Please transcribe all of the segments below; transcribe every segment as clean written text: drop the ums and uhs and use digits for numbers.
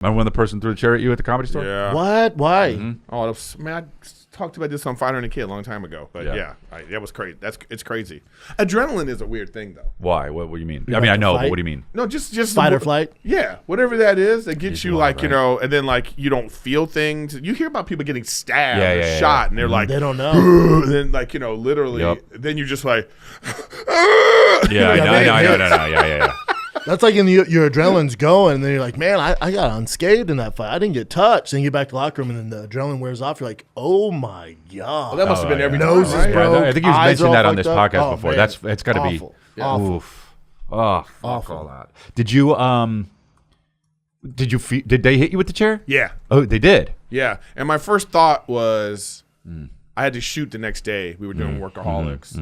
Remember when the person threw a chair at you at the Comedy Store? Yeah. What? Why? Oh, man, I talked about this on Fighter and a Kid a long time ago. But that was crazy. It's crazy. Adrenaline is a weird thing, though. Why? What do you mean? You I mean, like I know, to but fight? what do you mean? No, just Fight or flight? Yeah, whatever that is, that gets you like, right? you know, and then like you don't feel things. You hear about people getting stabbed or shot, yeah. and they're like, They don't know. then like, you know, literally, then you're just like, Yeah, no. Yeah. That's like in your adrenaline's going, and then you're like, man, I got unscathed in that fight. I didn't get touched. Then you get back to the locker room, and then the adrenaline wears off. You're like, oh my god. well, that must have been every Noses time, right? broke. I think you've eyes mentioned all that on fucked this up. podcast Oh, before. man. It's got to be Awful. Awful. oof. Oh, fuck Awful. all that. Did you did they hit you with the chair? Yeah. Oh, they did. Yeah. And my first thought was I had to shoot the next day. We were doing Workaholics.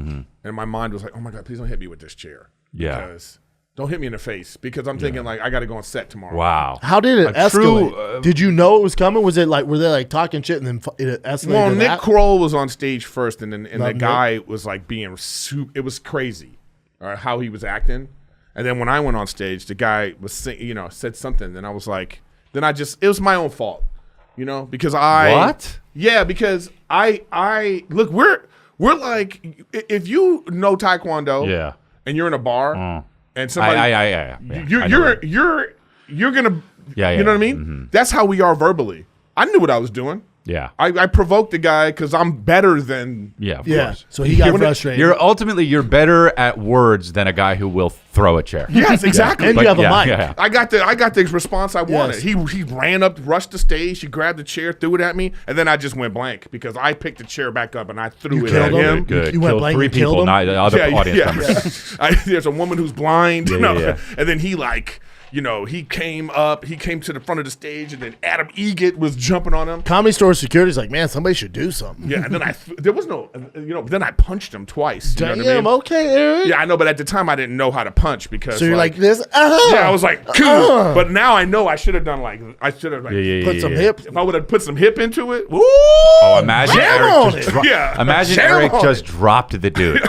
And my mind was like, oh my God, please don't hit me with this chair. Yeah. Because don't hit me in the face. Because I'm thinking like I got to go on set tomorrow. Wow. How did it A true, escalate? Did you know it was coming? Was it like, were they like talking shit and then it escalated? Well, to Nick that? Kroll was on stage first, and the Nick? guy was like being it was crazy, how he was acting. And then when I went on stage, the guy was said something, and I was like, it was my own fault, because because I look, we're like, if you know Taekwondo, and you're in a bar, and somebody, you're gonna, you know what I mean? That's how we are verbally. I knew what I was doing. Yeah. I provoked the guy because I'm better than. Yeah, of course. So he got frustrated. You're better at words than a guy who will throw a chair. Yes, exactly. And you have a mic. Yeah. I got the response I wanted. He ran up, rushed the stage, he grabbed the chair, threw it at me, and then I just went blank because I picked the chair back up and I threw it at killed him. Good. You went Killed blank 3 and killed people, him? not the other audience members. There's a woman who's blind, yeah. and then he he came to the front of the stage, and then Adam Egget was jumping on him. Comedy Store security's like, man, somebody should do something. Yeah, and then there was no, then I punched him twice. You know what I mean? Okay, Eric. Yeah, I know, but at the time I didn't know how to punch because. So you're like this? Yeah, I was like, cool. But now I know I should have done put some hip. If I would have put some hip into it, woo! Oh, imagine Jam Eric on just it. dropped the dude.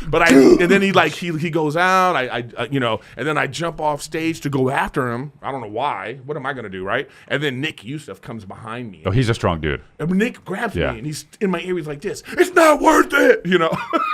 But and then he goes out. And then I jump off stage to go after him. I don't know why. What am I gonna do, right? And then Nick Youssef comes behind me. Oh, he's a strong dude. And Nick grabs me and he's in my ear. He's like this. It's not worth it,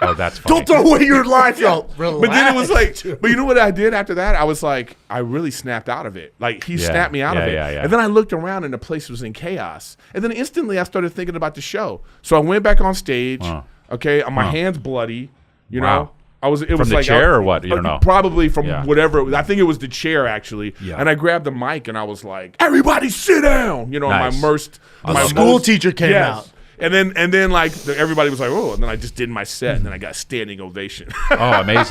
Oh, that's funny. Don't throw away your life, yo. But then it was like, but you know what I did after that? I was like, I really snapped out of it. Like he snapped me out of it. Yeah. And then I looked around and the place was in chaos. And then instantly I started thinking about the show. So I went back on stage. Okay, my hands bloody. You know. It was from the like chair or what? You don't know. Probably from whatever. I think it was the chair actually. Yeah. And I grabbed the mic and I was like, "Everybody sit down!" Nice. The school teacher came out. And then like everybody was like, "Oh!" And then I just did my set and then I got a standing ovation. Oh, amazing.